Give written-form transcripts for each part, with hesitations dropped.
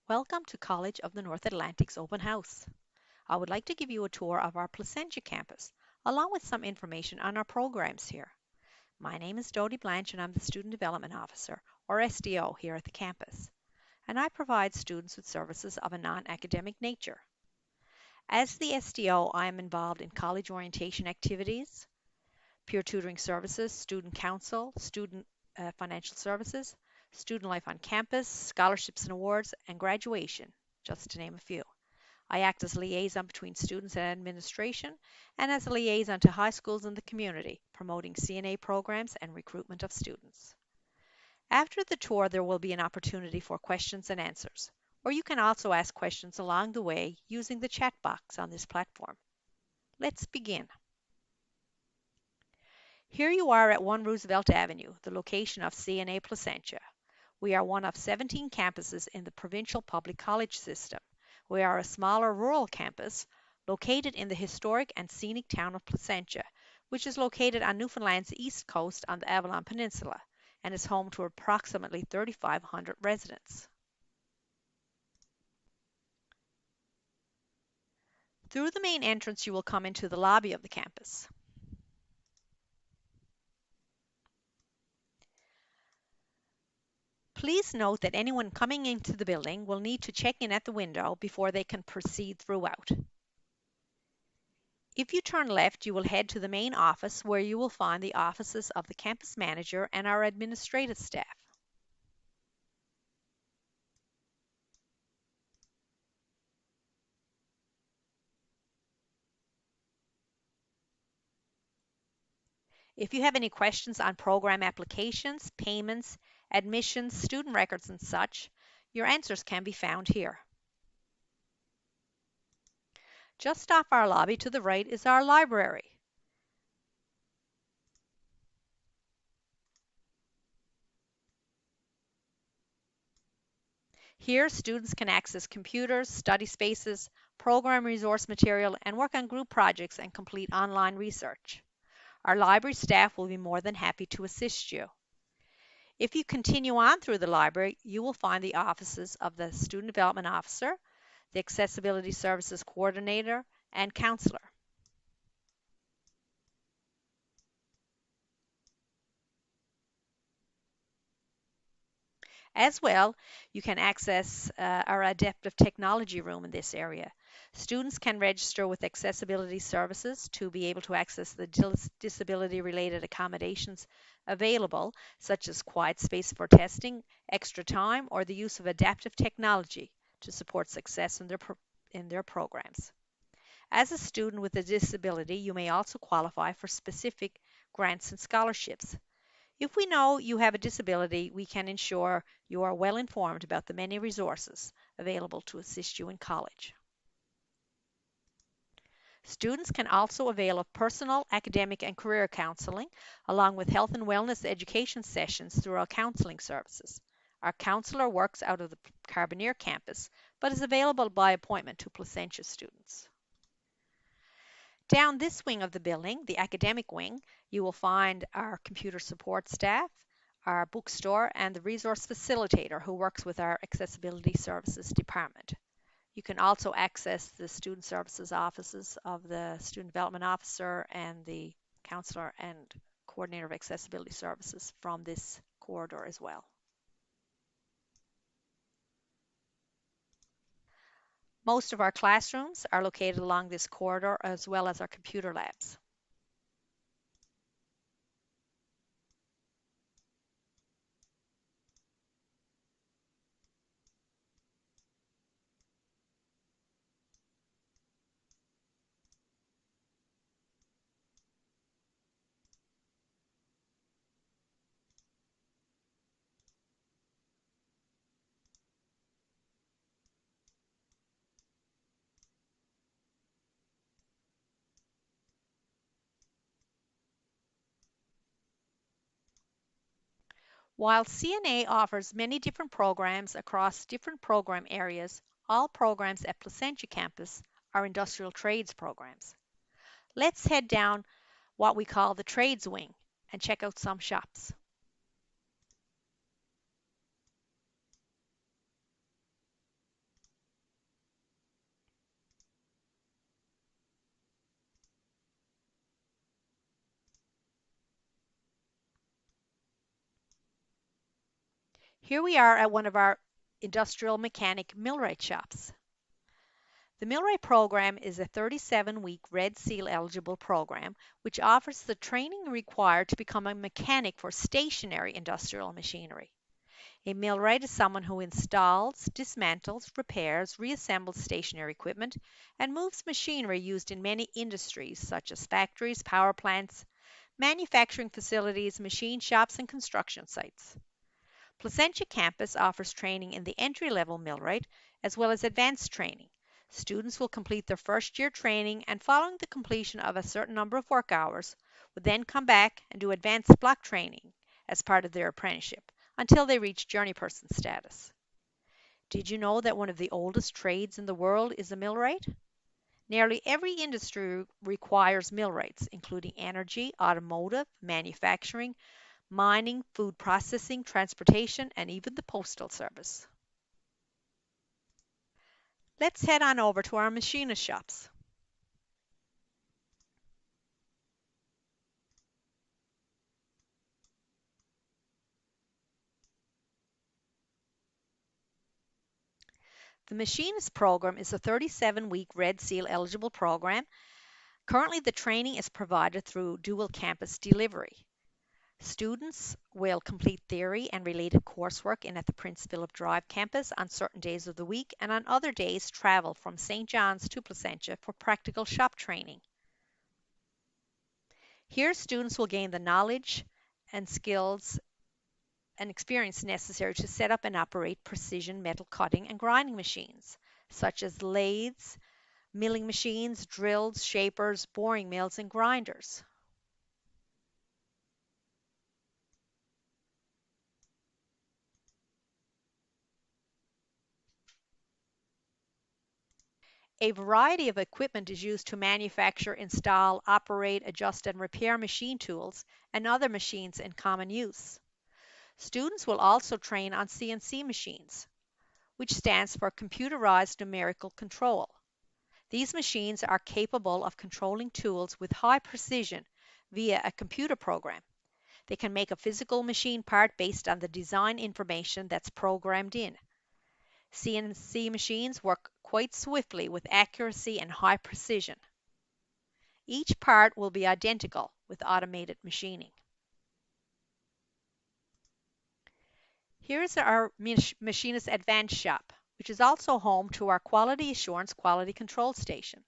Welcome to College of the North Atlantic's open house. I would like to give you a tour of our Placentia campus, along with some information on our programs here. My name is Dodie Blanche and I'm the Student Development Officer, or SDO, here at the campus, and I provide students with services of a non-academic nature. As the SDO, I am involved in college orientation activities, peer tutoring services, student council, student financial services, student life on campus, scholarships and awards, and graduation, just to name a few. I act as a liaison between students and administration and as a liaison to high schools in the community, promoting CNA programs and recruitment of students. After the tour, there will be an opportunity for questions and answers, or you can also ask questions along the way using the chat box on this platform. Let's begin. Here you are at 1 Roosevelt Avenue, the location of CNA Placentia. We are one of 17 campuses in the provincial public college system. We are a smaller rural campus located in the historic and scenic town of Placentia, which is located on Newfoundland's east coast on the Avalon Peninsula and is home to approximately 3,500 residents. Through the main entrance, you will come into the lobby of the campus. Please note that anyone coming into the building will need to check in at the window before they can proceed throughout. If you turn left, you will head to the main office where you will find the offices of the campus manager and our administrative staff. If you have any questions on program applications, payments, admissions, student records, and such, your answers can be found here. Just off our lobby to the right is our library. Here, students can access computers, study spaces, program resource material, and work on group projects and complete online research. Our library staff will be more than happy to assist you. If you continue on through the library, you will find the offices of the Student Development Officer, the Accessibility Services Coordinator, and Counselor. As well, you can access our adaptive technology room in this area. Students can register with accessibility services to be able to access the disability-related accommodations available, such as quiet space for testing, extra time, or the use of adaptive technology to support success in their programs. As a student with a disability, you may also qualify for specific grants and scholarships. If we know you have a disability, we can ensure you are well informed about the many resources available to assist you in college. Students can also avail of personal, academic, and career counseling, along with health and wellness education sessions through our counseling services. Our counselor works out of the Carbonear campus, but is available by appointment to Placentia students. Down this wing of the building, the academic wing, you will find our computer support staff, our bookstore, and the resource facilitator who works with our accessibility services department. You can also access the student services offices of the student development officer and the counselor and coordinator of accessibility services from this corridor as well. Most of our classrooms are located along this corridor, as well as our computer labs. While CNA offers many different programs across different program areas, all programs at Placentia campus are industrial trades programs. Let's head down what we call the trades wing and check out some shops. Here we are at one of our industrial mechanic millwright shops. The millwright program is a 37-week Red Seal eligible program which offers the training required to become a mechanic for stationary industrial machinery. A millwright is someone who installs, dismantles, repairs, reassembles stationary equipment, and moves machinery used in many industries such as factories, power plants, manufacturing facilities, machine shops, and construction sites. Placentia campus offers training in the entry-level millwright as well as advanced training. Students will complete their first year training and following the completion of a certain number of work hours, will then come back and do advanced block training as part of their apprenticeship until they reach journeyperson status. Did you know that one of the oldest trades in the world is a millwright? Nearly every industry requires millwrights, including energy, automotive, manufacturing, mining, food processing, transportation, and even the postal service. Let's head on over to our machinist shops. The Machinist program is a 37-week Red Seal eligible program. Currently, the training is provided through dual campus delivery. Students will complete theory and related coursework in at the Prince Philip Drive campus on certain days of the week, and on other days travel from St. John's to Placentia for practical shop training. Here, students will gain the knowledge and skills and experience necessary to set up and operate precision metal cutting and grinding machines, such as lathes, milling machines, drills, shapers, boring mills, and grinders. A variety of equipment is used to manufacture, install, operate, adjust, and repair machine tools and other machines in common use. Students will also train on CNC machines, which stands for Computerized Numerical Control. These machines are capable of controlling tools with high precision via a computer program. They can make a physical machine part based on the design information that's programmed in. CNC machines work quite swiftly with accuracy and high precision. Each part will be identical with automated machining. Here's our Machinist Advanced shop, which is also home to our Quality Assurance Quality Control Station.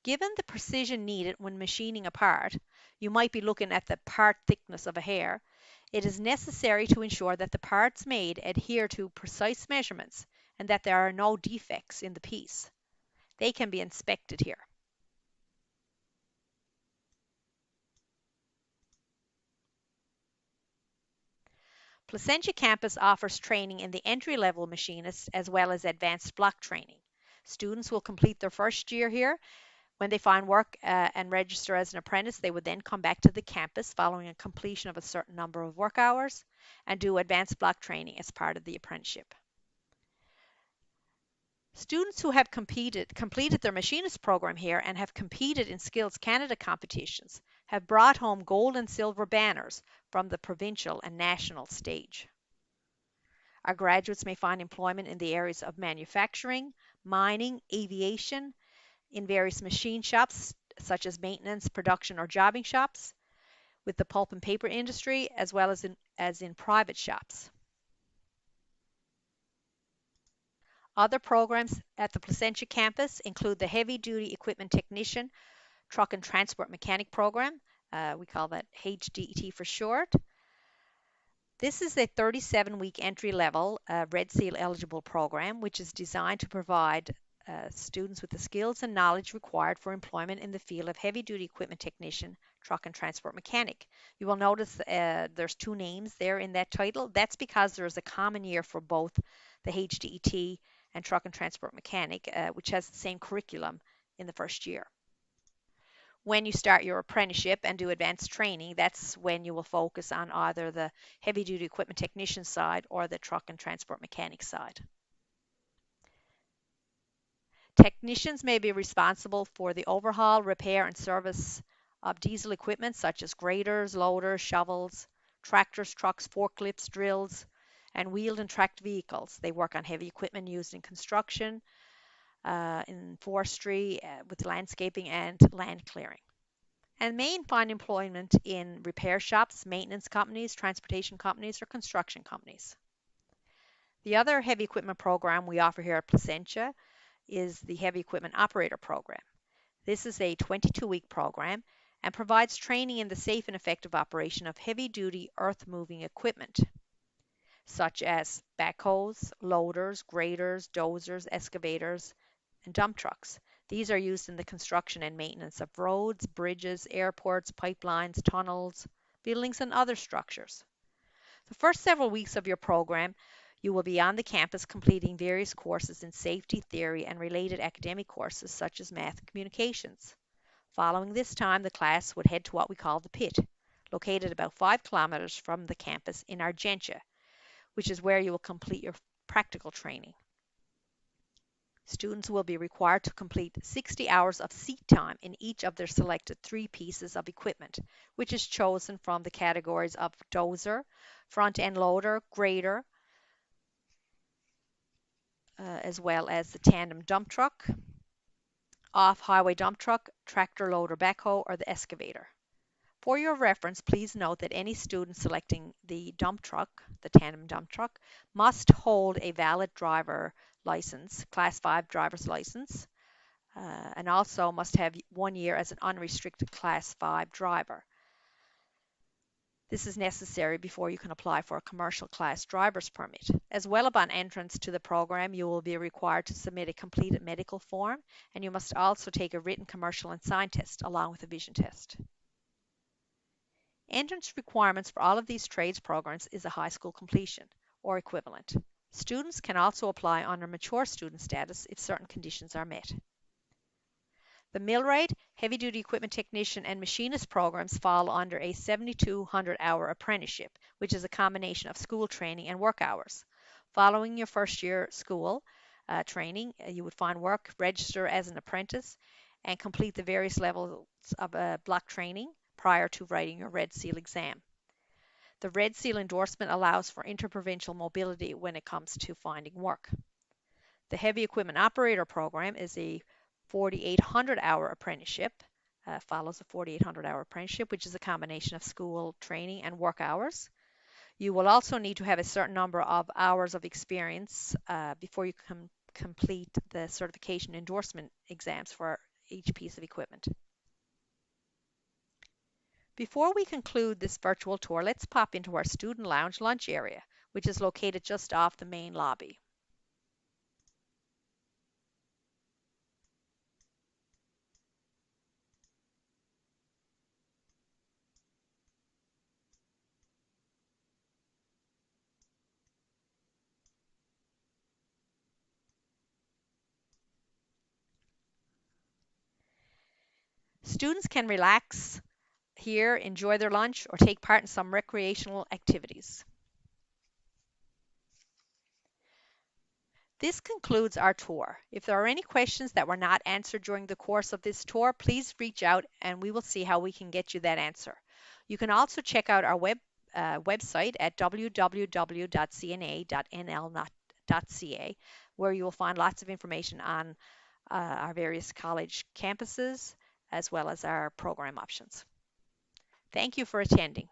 Given the precision needed when machining a part, you might be looking at the part thickness of a hair. It is necessary to ensure that the parts made adhere to precise measurements and that there are no defects in the piece. They can be inspected here. Placentia campus offers training in the entry-level machinist as well as advanced block training. Students will complete their first year here. When they find work and register as an apprentice, they would then come back to the campus following a completion of a certain number of work hours and do advanced block training as part of the apprenticeship. Students who have completed their machinist program here and have competed in Skills Canada competitions have brought home gold and silver banners from the provincial and national stage. Our graduates may find employment in the areas of manufacturing, mining, aviation, in various machine shops such as maintenance, production, or jobbing shops, with the pulp and paper industry, as well as in private shops. Other programs at the Placentia campus include the Heavy Duty Equipment Technician Truck and Transport Mechanic program. We call that HDET for short. This is a 37-week entry-level Red Seal eligible program, which is designed to provide students with the skills and knowledge required for employment in the field of heavy-duty equipment technician, truck and transport mechanic. You will notice there's two names there in that title. That's because there is a common year for both the HDET and truck and transport mechanic, which has the same curriculum in the first year. When you start your apprenticeship and do advanced training, that's when you will focus on either the heavy-duty equipment technician side or the truck and transport mechanic side. Technicians may be responsible for the overhaul, repair, and service of diesel equipment such as graders, loaders, shovels, tractors, trucks, forklifts, drills, and wheeled and tracked vehicles. They work on heavy equipment used in construction, in forestry, with landscaping and land clearing. And may find employment in repair shops, maintenance companies, transportation companies, or construction companies. The other heavy equipment program we offer here at Placentia is the Heavy Equipment Operator Program. This is a 22-week program and provides training in the safe and effective operation of heavy-duty earth-moving equipment, such as backhoes, loaders, graders, dozers, excavators, and dump trucks. These are used in the construction and maintenance of roads, bridges, airports, pipelines, tunnels, buildings, and other structures. The first several weeks of your program, you will be on the campus completing various courses in safety, theory, and related academic courses such as math and communications. Following this time, the class would head to what we call the pit, located about 5 kilometers from the campus in Argentia, which is where you will complete your practical training. Students will be required to complete 60 hours of seat time in each of their selected 3 pieces of equipment, which is chosen from the categories of dozer, front-end loader, grader, as well as the tandem dump truck, off-highway dump truck, tractor loader backhoe, or the excavator. For your reference, please note that any student selecting the dump truck, the tandem dump truck, must hold a valid driver license, Class 5 driver's license, and also must have 1 year as an unrestricted Class 5 driver. This is necessary before you can apply for a commercial class driver's permit. As well, upon entrance to the program, you will be required to submit a completed medical form, and you must also take a written commercial and sign test along with a vision test. Entrance requirements for all of these trades programs is a high school completion or equivalent. Students can also apply under mature student status if certain conditions are met. The millwright, heavy-duty equipment technician, and machinist programs fall under a 7,200-hour apprenticeship, which is a combination of school training and work hours. Following your first year school training, you would find work, register as an apprentice, and complete the various levels of block training prior to writing your Red Seal exam. The Red Seal endorsement allows for interprovincial mobility when it comes to finding work. The Heavy Equipment Operator Program is a 4,800-hour apprenticeship, follows a 4,800-hour apprenticeship, which is a combination of school training and work hours. You will also need to have a certain number of hours of experience before you can complete the certification endorsement exams for each piece of equipment. Before we conclude this virtual tour, let's pop into our student lounge lunch area, which is located just off the main lobby. Students can relax here, enjoy their lunch, or take part in some recreational activities. This concludes our tour. If there are any questions that were not answered during the course of this tour, please reach out and we will see how we can get you that answer. You can also check out our website at www.cna.nl.ca, where you will find lots of information on our various college campuses as well as our program options. Thank you for attending.